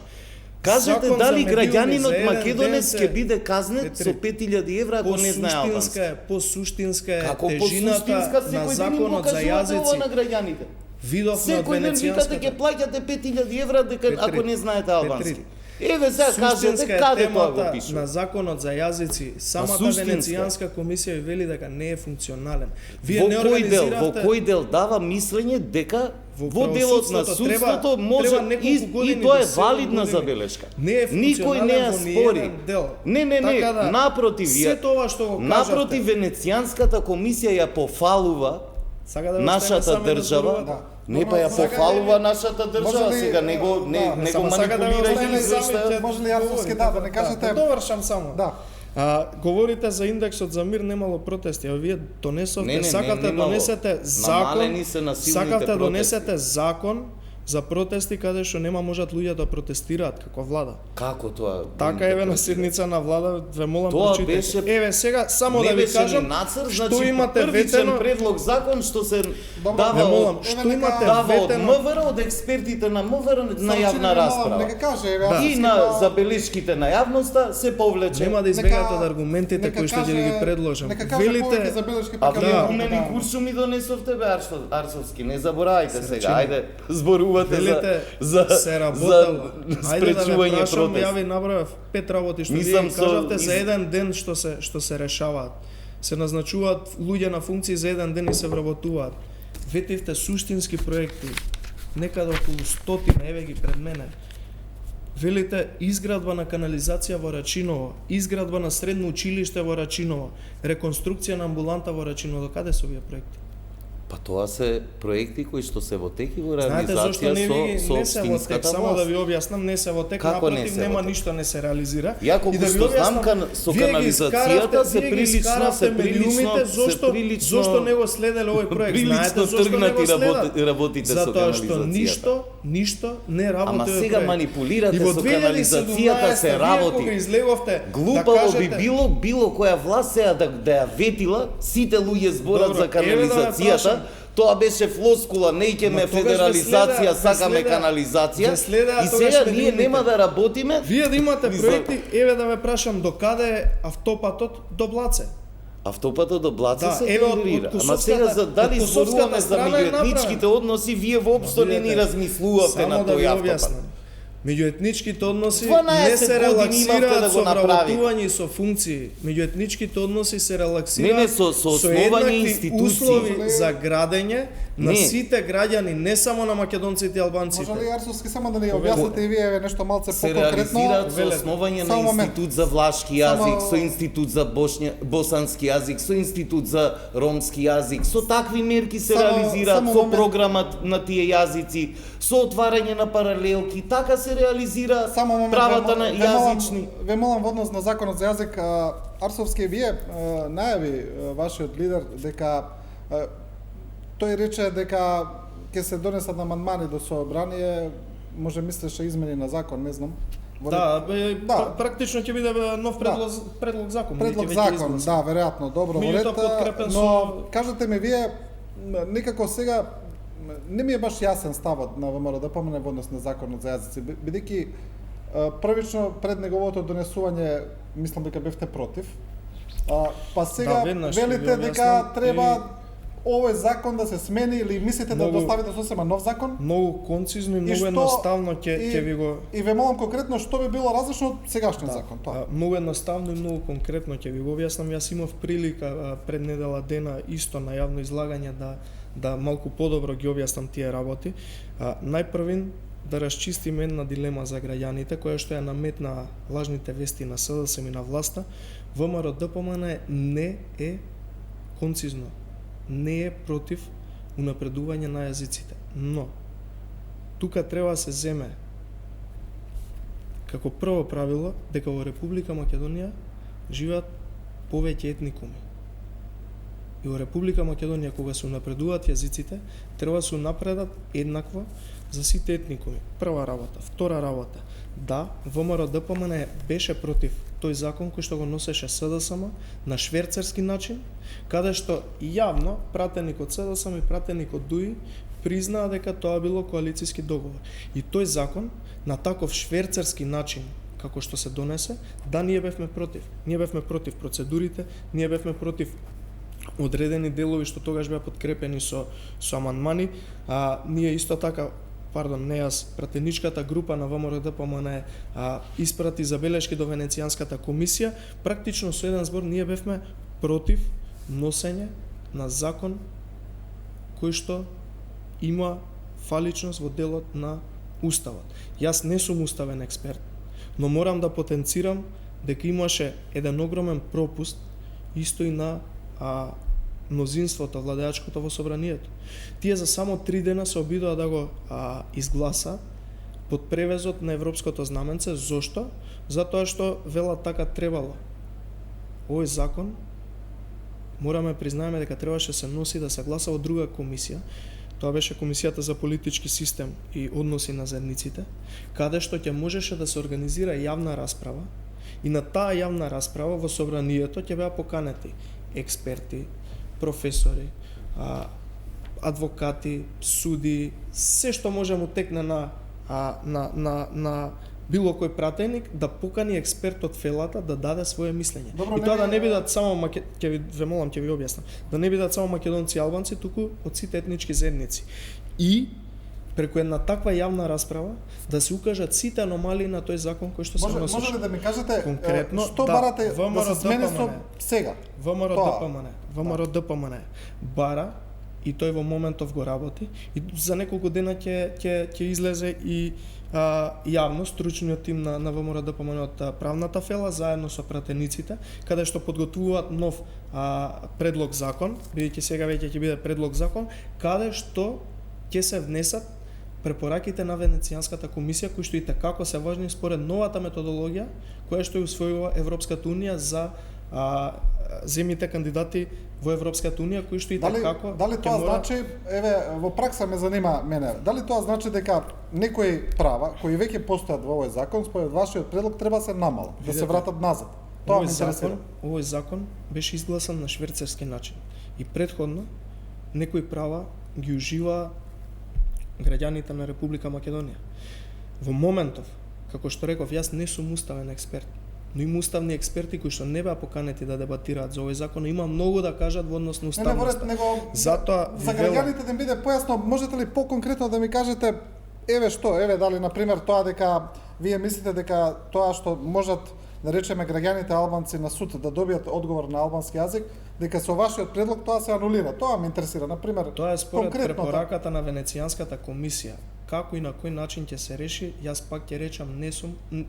Кажете Закон дали за медиуми за граѓанинот еден македонец ден ќе биде казнет со Петри, 5000 евра ако не знае албански. по суштинска е Како по тежината суштинска на секој ден им законот за покажувате ова јазици. на граѓаните? Видовме од Секој ден викате ќе Венецијанската. плаќате 5000 евра дека Петри, ако не знаете албански. Петри, Еве сега кажете Суштинска е каде тоа го темата пишува. на законот за јазици. Самата суштинска. Венецијанска комисија ви вели дека не е функционален. Вие Во не кој дел, во организиравте кој дел дава мислење дека во делот на правосудството судството треба може неколку и години тоа е до 7 валидна години. забелешка. Не е Никој не ја функционален во спори. ниеден дел. Не, Така да, напротив, се тоа што го напротив кажавте. Венецијанската комисија ја пофалува Сака да ве нашата оставиме сами да држава. зборувате? Не, па ја Сака пофалува ли- нашата држава, може ли- сега не го не само го сака да ве манипулирајте оставиме сами, извештајот. ќе Може ли Арцовски да не кажете? Да довршам само. Да. Говорите за индексот за мир немало протести, а вие донесовте, Не, сакате немало. донесете закон, Намалени се насилните сакате протести. донесете закон за протести каде што нема можат луѓе да протестираат како влада. Како тоа? Така еве на седница на влада ве молам Тоа прочитајте. беше- Еве сега само Не да ви беше кажам ни нацр, што значи имате првичен ветено. предлог закон што се Добро, дава Ве молам, од, што Еве имате нека- дава од ветено? МВР, од експертите на МВР на јавна расправа. Нека каже, еве И Арцовски на па- забелешките на јавноста се повлече. Нема да избегате од аргументите нека кои што ќе каже- ги предложам. Нека каже повеќе забелешки А па вие ќе гумени да. куршуми донесовте бе Арсовски, не заборавајте сега. Срачини. Ајде, зборувате Велите за се работело. Ајде да ве спречување прашам, протест. ја ви набравав 5 работи што Мислам вие со- кажавте за из- еден ден што се решаваат. Се назначуваат луѓе на функции за еден ден и се вработуваат. Ветивте суштински проекти, некаде околу 100, еве ги пред мене. Велите изградба на канализација во Рачиново, изградба на средно училиште во Рачиново, реконструкција на амбуланта во Рачиново. До каде се овие проекти? Па тоа се проекти кои што се во тек и во Знаете зашто реализација не ви со не се во тек, општинската само да власт. ви објаснам, не се во тек, Како не напротив се во нема тек? ништо не се реализира. Ја колку И да ви што знам, објаснам, со вие ги канализацијата се вие ги прилично, искаравте се прилично, медиумите, се зошто прилично- зошто не го следеле овој проект? прилично Знаете зошто не тргнати го следат? работите со Затоа што канализацијата. ништо не работи Ама овој сега проект. манипулирате И во со 2017 канализацијата се вие работи. кога излеговте Глупаво да би кажете, било која власт сега да ја ветила, сите луѓе зборат Добро, за еве да ве канализацијата. прашам. Тоа беше флоскула, не ќеме Ма тогаш ве федерализација, следа- сакаме ве следа- канализација. ве следа И тогаш сега ние медиумите. нема да работиме. Вие да имате Ни за- проекти, еве да ве прашам до каде е автопатот до Блаце? Автопатот до Блаце Да, се еве од генерира. Ама Косовската- сега за дали од Косовската зборуваме за страна е меѓуетничките направено. односи, вие воопшто не ни Видете, размислувавте само на да ви тој објаснам. автопат. Меѓуетничките односи 12 не се години имавте да релаксираат го со направите. вработување и со функции. Меѓуетничките односи се релаксираат Не, со основање еднакви институции. услови за градење на Не. сите граѓани, не само на македонците и албанците. Може ли Арсовски само да ни објасните и вие нешто малце се поконкретно? реализираат со велете. основање на Само момент. институт за влашки јазик, Само- со институт за босански јазик, со институт за ромски јазик, со такви мерки се Само- реализираат, само со момент. програмат на тие јазици, со отварање на паралелки, така се реализира Само момент, правата ве на мол- ве молам- јазични. Ве молам во однос на законот за јазик, Арсовски, вие најави вашиот лидер дека тој рече дека ќе се донесат амандмани до собрание, може мислеше измени на закон, не знам. Во Да, Да. практично ќе биде нов предлог закон. предлог ќе веќе закон, изгласан. да, веројатно, добро, во Меѓутоа, ред, подкрепен но со- кажете ми вие, некако сега не ми е баш јасен ставот на ВМРО да помине во однос на законот за јазици, бидејќи првично пред неговото донесување мислам дека бевте против. Па сега Да, веднаш ќе ви велите дека објаснам треба овој закон да се смени или мислите да Многу- доставите сосема нов закон? Многу концизно и И многу што- едноставно и- ќе ви го И ве молам конкретно што би било различно од сегашниот закон, тоа. Многу едноставно и многу конкретно ќе ви го објаснам. Јас имав прилика пред недела дена исто на јавно излагање да малку подобро ги објаснам тие работи. Најпрвин да расчистиме една дилема за граѓаните која што ја наметна лажните вести на СДСМ и на власта. ВМРО ДПМН не е концизно, не е против унапредување на јазиците, но тука треба да се земе како прво правило дека во Република Македонија живеат повеќе етникуми. И во Република Македонија кога се унапредуваат јазиците, треба да се напредат еднакво за сите етникуми. Прва работа, втора работа. Да, ВМРО ДПМН беше против тој закон кој што го носеше СДСМ на шверцерски начин, каде што јавно пратеник од СДСМ и пратеник од ДУИ признаа дека тоа било коалициски договор. И тој закон на таков шверцерски начин како што се донесе, да, ние бевме против. Ние бевме против процедурите, ние бевме против одредени делови што тогаш беа подкрепени со амандмани, ние исто така не јас, пратеничката група на ВМРО ДПМН испрати забелешки до Венецијанската комисија, практично со еден збор ние бевме против носење на закон кој што има фаличност во делот на Уставот. Јас не сум уставен експерт, но морам да потенцирам дека имаше еден огромен пропуст исто и на мнозинството, владеачкото во собранието. Тие за само 3 дена се обидоа да го изгласа под превезот на европското знаменце. Зошто? Затоа што велат така требало. Овој закон мораме признаеме дека требаше се носи да се гласа во друга комисија. Тоа беше Комисијата за политички систем и односи на заедниците, каде што ќе можеше да се организира јавна расправа и на таа јавна расправа во собранието ќе беа поканети експерти, професори, адвокати, суди, се што може му текне на било кој пратеник да покани експерт од фелата да даде свое мислење. Добро, и тоа да не не бидат само ќе ви објаснам, да не бидат само македонци и албанци, туку од сите етнички заедници. И преку една таква јавна расправа да се укажат сите аномалии на тој закон кој што се носеше. Може ли да ми кажете конкретно што да, барате да ВМРО се смени со ДПМН. сега? ВМРО ДПМН бара и тој во моментов го работи и за неколку дена ќе излезе и јавно стручниот тим на ВМРО ДПМН од правната фела заедно со пратениците, каде што подготвуваат нов предлог закон, бидејќи сега веќе ќе биде предлог закон, каде што ќе се внесат препораките на Венецијанската комисија, кои што и како се важни според новата методологија која што ја усвоила Европската унија за земјите кандидати во Европската унија, кои што и Дали тоа значи, еве, во пракса ме занима мене, дали тоа значи дека некои права кои веќе постојат во овој закон, според вашиот предлог треба се намалат, да се вратат назад? Тоа ме интересира. Овој закон беше изгласан на шверцерски начин и претходно некои права ги ужива граѓаните на Република Македонија. Во моментов, како што реков, јас не сум уставен експерт, но има уставни експерти кои што не беа поканети да дебатираат за овој закон, има многу да кажат во однос на уставноста. Него Затоа за граѓаните да им биде појасно, можете ли поконкретно да ми кажете еве што, еве дали на пример тоа дека вие мислите дека тоа што можат да речеме граѓаните албанци на суд да добијат одговор на албански јазик, дека со вашиот предлог тоа се анулира. Тоа ме интересира, на пример. Тоа е според конкретно препораката на Венецијанската комисија. Како и на кој начин ќе се реши, јас пак ќе речам,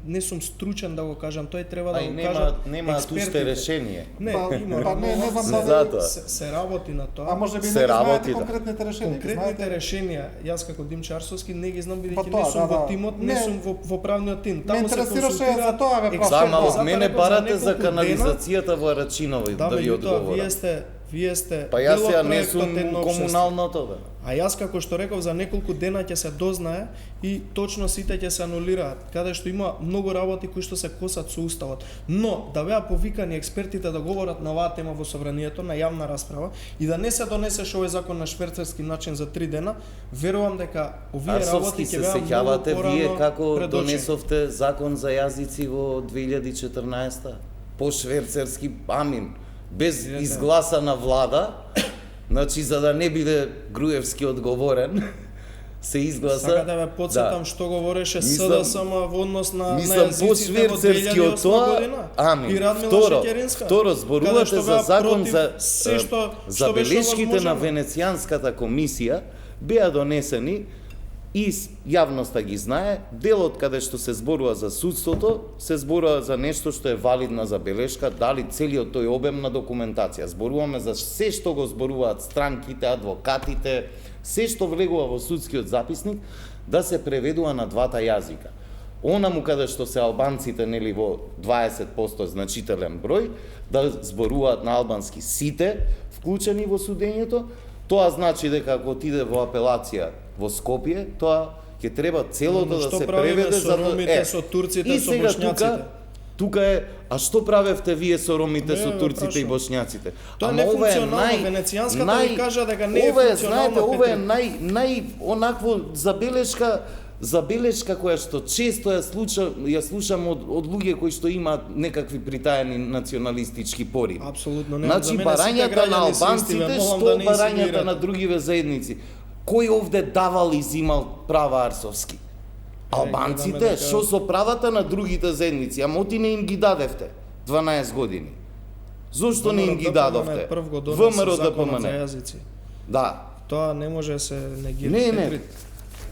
не сум стручен да го кажам, тој треба да го кажат нема уште решение. Не, не знам Затоа. се работи на тоа. А може би се не ги знаете работи, да. конкретните решенија. Конкретните решења, јас како Димчо Арсовски не ги знам бидејќи тоа, не сум да. во тимот, не сум во правниот тим. Таму се интересираше консултира за тоа, бе, прашај. Само од Затоа мене реков за барате за неколку канализацијата во Рачиново Да, да ви меѓутоа, одговорам. вие сте Па јас дел од ја не проектот сум Едно општество. комуналното, бе. А јас како што реков за неколку дена ќе се дознае и точно сите ќе се анулираат, каде што има многу работи кои што се косат со уставот. Но да беа повикани експертите да говорат на оваа тема во собранието на јавна расправа и да не се донесеше овој закон на швейцарски начин за 3 дена, верувам дека овие работи Арсовски ќе се беа сеќавате многу вие порано како предочени. донесовте закон за јазици во 2014 по швейцарски амин без Видете. изгласана влада, значи за да не биде Груевски одговорен, се изгласа. Сакате да ве подсетам што говореше СДСМ во однос на Мислам по јазиците во швейцарски од 2008 тоа. година. Амин. И Радмила Второ, Шекеринска. второ каде зборувате што за беа закон против за се што забелешките беше на овозможено. Венецијанската комисија беа донесени и јавноста ги знае, делот каде што се зборува за судството, се зборува за нешто што е валидна забелешка, дали целиот тој обем на документација. Зборуваме за се што го зборуваат странките, адвокатите, се што влегува во судскиот записник, да се преведува на двата јазика. Онаму каде што се албанците нели во 20% значителен број, да зборуваат на албански сите вклучени во судењето, тоа значи дека ако отиде во апелација во Скопје, тоа ќе треба целото Но да што се правиме преведе со за ромите, со турците, и со сега бошњаците? Тука е, а што правевте вие со ромите, Не, со бе, турците и прашувам. бошњаците? Тоа Ама не ова е функционално, Венецијанската ви кажа дека не е ова функционално, знаете, ова е Петри. нај онакво забелешка која што често ја слушам од луѓе кои што имаат некакви притаени националистички пори. Апсолутно не. Значи За мене сите барањата на граѓани се исти, албанците бе, молам што да не барањата инсинуирате. на другиве заедници. Кој овде давал и зимал права Арсовски? Албанците, гледаме дека- што со правата на другите заедници, ама оти не им ги дадевте 12 години. Зошто не им ги дадовте? Прв го ВМРО донесе законот за ДПМН. јазици. Да. Тоа не може да се негира. Не, не. Петри,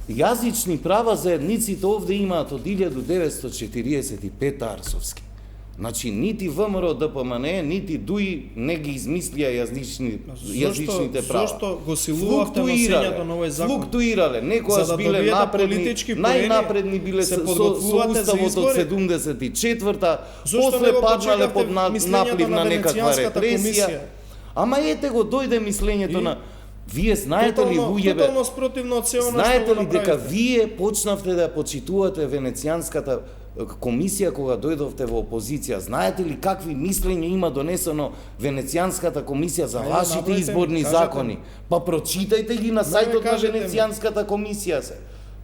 Јазични права заедниците овде имаат од 1945 Арсовски. Значи, нити ВМРО ДПМН, нити ДУИ не ги измислија јазичните права. Зошто го силувавте носењето на овој закон? Флуктуирале, некојаш За да биле добиете напредни, политички поени, најнапредни биле се со подготвувате за уставот од избори? 74-та, Зошто не после го паднале почекавте под мислењето наплив на на некаква Венецијанската репресија. комисија? Ама ете го дојде мислењето И? на Вие знаете ли луѓе бе? Тотално спротивно од се она што Знаете го ли дека направивте? вие почнавте да ја почитувате Венецијанската комисија кога дојдовте во опозиција? Знаете ли какви мислења има донесено Венецијанската комисија за Ајде, вашите набројте ми, изборни кажете закони? ми. Па прочитајте ги на сајтот на кажете ми. Венецијанската комисија се.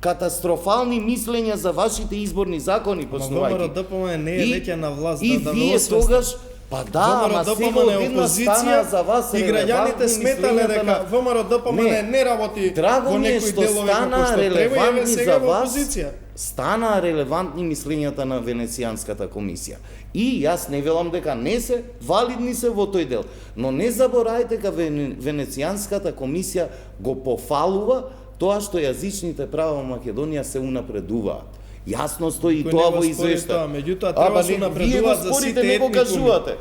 Катастрофални мислења за вашите изборни закони Ма почнувајќи. ВМРО ДПМН не е веќе на власт, И да вие ве освестам. тогаш па да, ама сега ВМРО одеднаш стана за вас и граѓаните релевантни сметале мислењата дека на- ВМРО ДПМН не работи Драго во ми е некои што делови како стана што треба и еве релевантни сега за во вас. опозиција. Стана релевантни мислењата на Венецијанската комисија. И јас не велам дека не се валидни се во тој дел, но не заборајте дека Венецијанската комисија го пофалува тоа што јазичните права во Македонија се унапредуваат. Јасно стои Никој тоа не го во спори извештај. тоа, меѓутоа треба се Вие го унапредуваат за спорите, сите не го етникуми. кажувате.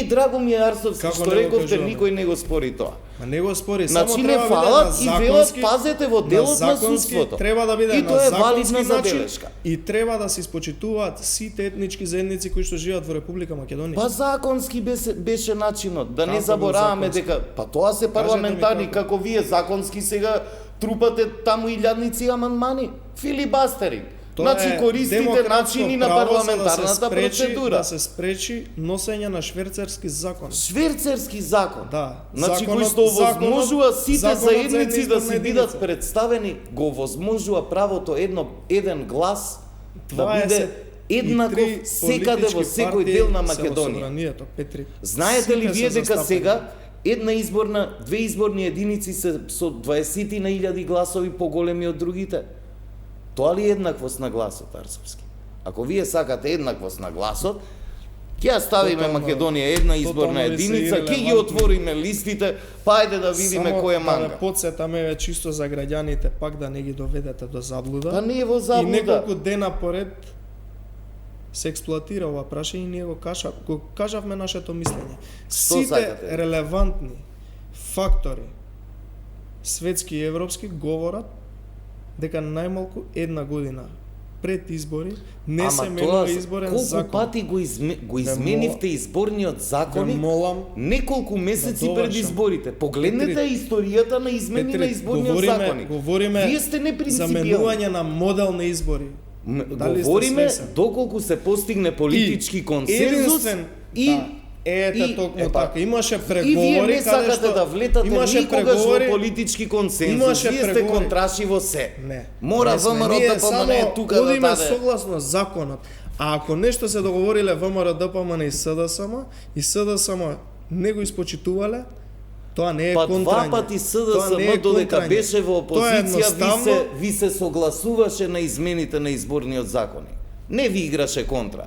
Драго ми е Арсовски Како што не го рековте, кажуваме? никој не го спори тоа. Ма не го спори, само Значи не треба да биде фалат на и велат законски- пазете во делот на законски, судството. Треба да биде И на тоа е законски валидна начин забелешка. и треба да се испочитуваат сите етнички заедници кои што живеат во Република Македонија. Па законски беше начинот, да не Како забораваме бил законски? дека па тоа се парламентарни Кажете ми како вие законски сега трупате таму илјадници амандмани, филибастери. Значи е користите демократско начини на право за парламентарната процедура. Да се спречи носење на швейцарски закон. Швейцарски закон. Да, Значи кој законот- што овозможува сите законот за една заедници да изборна си бидат единица. представени, го овозможува правото еден глас да Тоа е биде се и еднаков три секаде во политички секој партии дел на се во Македонија. собранието, Петри. Знаете ли Сите вие се дека застапени. сега две изборни единици се со 20 на илјади гласови поголеми од другите? Тоа ли е еднаквост на гласот, Арсовски? Ако вие сакате еднаквост на гласот, ќе ја ставиме Тотално- Македонија една изборна тотално ви се единица, ќе ги ирелевантни. отвориме листите, па ајде да видиме Само кој е да манга. ве подсетаме ве чисто за граѓаните, пак да не ги доведете до заблуда. Па не е во И заблуда. неколку дена поред се експлоатира ова прашање и ние го кажавме нашето мислење. Што Сите сакате? релевантни фактори, светски и европски, говорат дека најмалку една година пред избори не се менува изборен колку закон. пати го изменивте изборниот Ве законик молам, неколку месеци да пред довршам. изборите. Погледнете Петри, историјата на измени на изборниот законик. говориме Вие сте за непринципијални. менување на модел на избори. Дали сте Говориме свесен? доколку се постигне политички И консензус единствен- и да, ете токму така. Имаше И вие преговори не каде сакате што да влетате имаше никогаш во преговори. политички консензус. Имаше Вие сте преговори. контраши во се. Не. Мора не сме. ВМРО Ние ДПМН е тука да одиме даде. согласно законот. А ако нешто се договориле ВМРО ДПМН и СДСМ и СДСМ не го испочитувале, тоа не е Па контрање. два пати Тоа не е СДСМ додека контрање. беше во Тоа е опозиција, едноставно- ви се согласуваше на измените на изборниот законик. Не ви играше контра.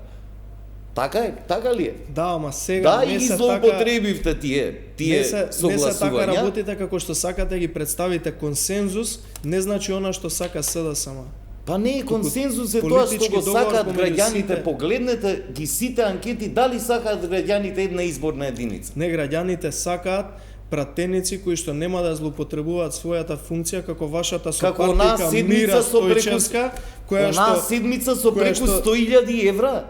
Така ли е? Да, ама сега Да, не и ги се така. злоупотребивте тие Не се така согласувања. работите како што сакате ги представите консензус, не значи она што сака СДСМ. Па не е консензус е тоа што политички го договор сакаат помеѓу граѓаните. сите. Погледнете ги сите анкети дали сакаат граѓаните една изборна единица. Не, граѓаните сакаат пратеници кои што нема да злоупотребуваат својата функција како вашата Како онаа сопартника седмица Мира со преку- Стојчевска, која Онаа што седмица со која преку што- 100.000 евра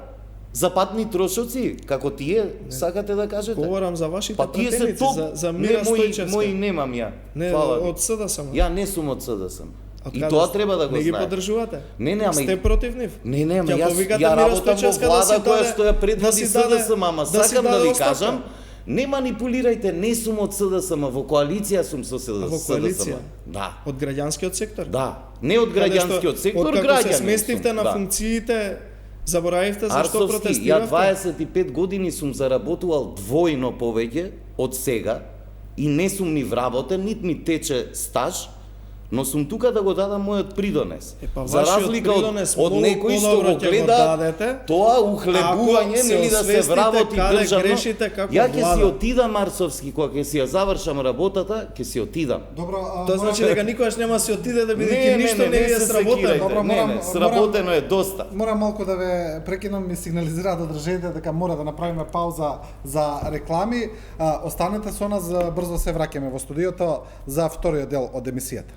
за патни трошоци, како тие сакате да кажете. говорам за вашите Па тие се пратеници, топ. за Мира Стојчевска. Мои немам ја. Не, Фала ви. од СДСМ. Ја не сум од СДСМ. Од И каде тоа сте? треба да го Не ги знаете. поддржувате? Не, ама Сте против нив? Не, ама Ќе јас повикате ја Мира работам во Стојчевска влада си која даде- што ја да предводи си даде- СДСМ, ама да си сакам да даде ви оставка. кажам, не манипулирајте, не сум од СДСМ, во коалиција сум со СДСМ. Во коалиција? Да. Од граѓанскиот сектор? Да, не од граѓанскиот сектор, Откако граѓани. се сместивте на функциите, заборавивте зашто Арсовски, ја протестиравте? 25 години сум заработувал двојно повеќе од сега и не сум ни вработен, нит ми тече стаж, но сум тука да го дадам мојот придонес. Па За вашиот разлика придонес од многу некои што подобро го ќе го гледа дадете, тоа ухлебување, ако се нели да се освестите вработи каде државно. грешите како Ја ќе си влада. отидам Арсовски, кога ќе си ја завршам работата, ќе си отидам. Добро, Тоа значи дека никогаш нема се отиде да бидејќи ништо не е се сработено. секирајте. Добро, Не, сработено е доста. Морам малку да ве прекинам, ми сигнализираат одржаните дека мора да направиме пауза за реклами. Останете со нас, брзо се враќаме во студиото за вториот дел од емисијата.